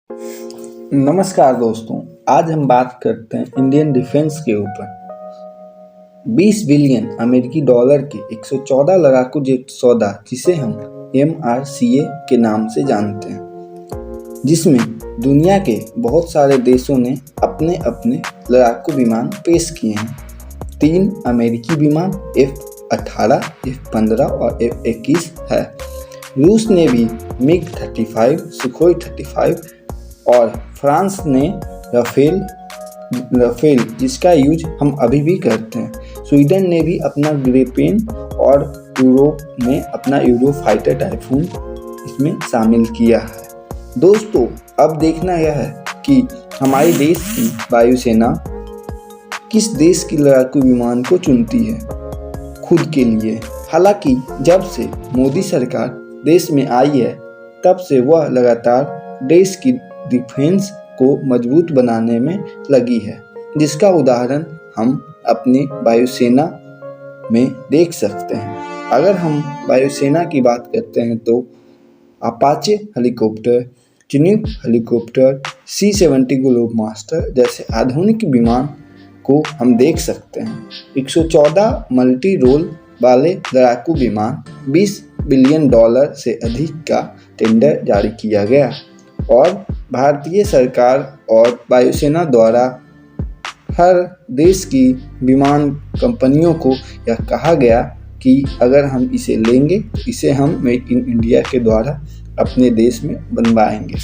नमस्कार दोस्तों। आज हम बात करते हैं इंडियन डिफेंस के ऊपर। 20 बिलियन अमेरिकी डॉलर के 114 लड़ाकू जेट सौदा, जिसे हम MRCA के नाम से जानते हैं, जिसमें दुनिया के बहुत सारे देशों ने अपने अपने लड़ाकू विमान पेश किए हैं। 3 अमेरिकी विमान F-18, F-15 और F-21 है। रूस ने भी MiG-35, सुखोई 35 और फ्रांस ने राफेल जिसका यूज हम अभी भी करते हैं। स्वीडन ने भी अपना ग्रिपेन और यूरोप ने अपना यूरोफाइटर टाइफून इसमें शामिल किया है। दोस्तों, अब देखना यह है कि हमारे देश की वायुसेना किस देश की लड़ाकू विमान को चुनती है खुद के लिए। हालांकि जब से मोदी सरकार देश में आई है, तब से वह लगातार देश की डिफेंस को मजबूत बनाने में लगी है, जिसका उदाहरण हम अपनी वायुसेना में देख सकते हैं। अगर हम वायुसेना की बात करते हैं तो Apache helicopter, Chinook helicopter, C-70 Globemaster जैसे आधुनिक विमान को हम देख सकते हैं। 114 मल्टी रोल वाले लड़ाकू विमान, 20 बिलियन डॉलर से अधिक का टेंडर जारी किया गया और भारतीय सरकार और वायुसेना द्वारा हर देश की विमान कंपनियों को यह कहा गया कि अगर हम इसे लेंगे तो इसे हम मेक इन इंडिया के द्वारा अपने देश में बनवाएंगे।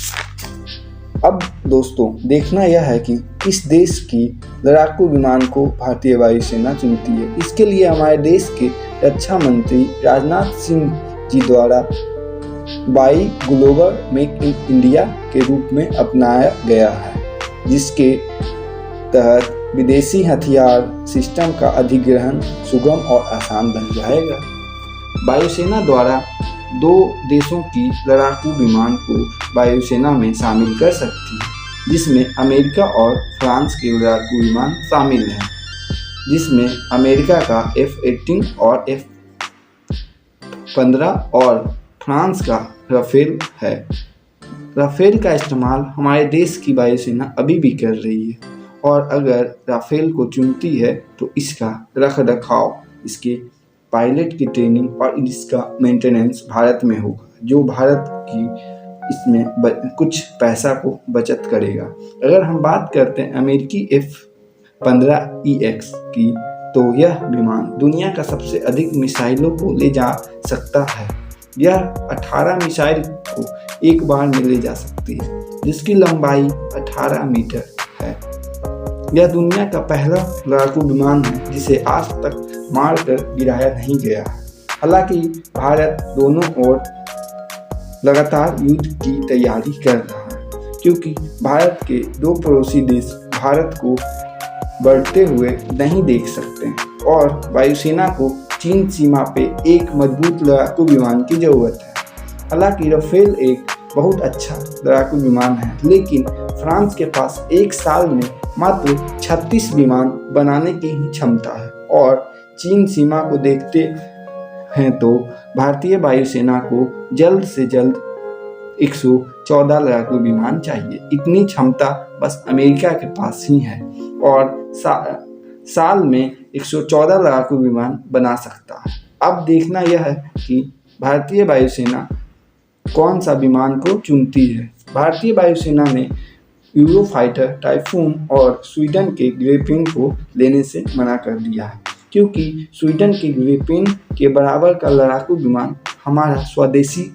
अब दोस्तों, देखना यह है कि किस देश की लड़ाकू विमान को भारतीय वायुसेना चुनती है। इसके लिए हमारे देश के रक्षा मंत्री राजनाथ सिंह जी द्वारा by global make in India के रूप में अपनाया गया है, जिसके तहत विदेशी हथियार सिस्टम का अधिग्रहण सुगम और आसान बन जाएगा। वायुसेना द्वारा 2 देशों की लड़ाकू विमान को वायुसेना में शामिल कर सकती है, जिसमें अमेरिका और फ्रांस के लड़ाकू विमान शामिल हैं, जिसमें अमेरिका का F-18 और F-15 और फ्रांस का राफेल है। राफेल का इस्तेमाल हमारे देश की वायुसेना अभी भी कर रही है और अगर राफेल को चुनती है तो इसका रखरखाव, इसके पायलट की ट्रेनिंग और इसका मेंटेनेंस भारत में होगा, जो भारत की इसमें कुछ पैसा को बचत करेगा। अगर हम बात करते हैं अमेरिकी F-15EX की, तो यह विमान दुनिया का सबसे अधिक मिसाइलों को ले जा सकता है। यह 18 मिसाइल को एक बार में ले जा सकती है, जिसकी लंबाई 18 मीटर है। यह दुनिया का पहला लड़ाकू विमान है जिसे आज तक मारकर गिराया नहीं गया है। हालांकि भारत दोनों ओर लगातार युद्ध की तैयारी कर रहा है, क्योंकि भारत के 2 पड़ोसी देश भारत को बढ़ते हुए नहीं देख सकते और वायुसेना को चीन सीमा पे एक मजबूत लड़ाकू विमान की जरूरत है। हालांकि राफेल एक बहुत अच्छा लड़ाकू विमान है, लेकिन फ्रांस के पास एक साल में मात्र 36 विमान बनाने की ही क्षमता है और चीन सीमा को देखते हैं तो भारतीय वायुसेना को जल्द से जल्द 114 लड़ाकू विमान चाहिए। इतनी क्षमता बस अमेरिका के पास ही है और साल में 114 लड़ाकू विमान बना सकता है। अब देखना यह है कि भारतीय वायुसेना कौन सा विमान को चुनती है। भारतीय वायुसेना ने यूरोफाइटर टाइफून और स्वीडन के ग्रिपेन को लेने से मना कर दिया है, क्योंकि स्वीडन के ग्रिपेन के बराबर का लड़ाकू विमान हमारा स्वदेशी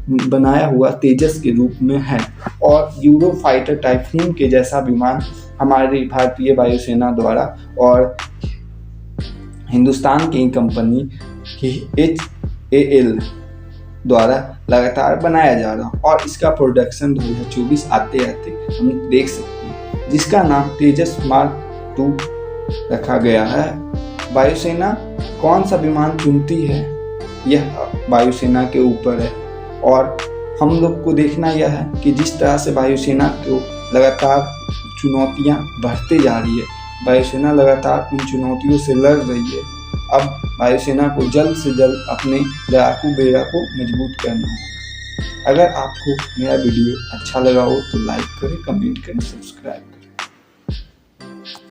बनाया हुआ तेजस के रूप में है और यूरोफाइटर टाइफून के जैसा विमान हमारी भारतीय वायुसेना द्वारा और हिंदुस्तान की कंपनी HAL द्वारा लगातार बनाया जा रहा और इसका प्रोडक्शन 2024 आते हम देख सकते हैं, जिसका नाम तेजस मार्क 2 रखा गया है। वायुसेना कौन सा विमान चुनती है, यह वायुसेना के ऊपर है और हम लोग को देखना यह है कि जिस तरह से वायुसेना को लगातार चुनौतियां बढ़ते जा रही है, वायुसेना लगातार उन चुनौतियों से लड़ रही है। अब वायुसेना को जल्द से जल्द अपने लड़ाकू बेड़ा को मजबूत करना होगा। अगर आपको मेरा वीडियो अच्छा लगा हो तो लाइक करें, कमेंट करें, सब्सक्राइब करें।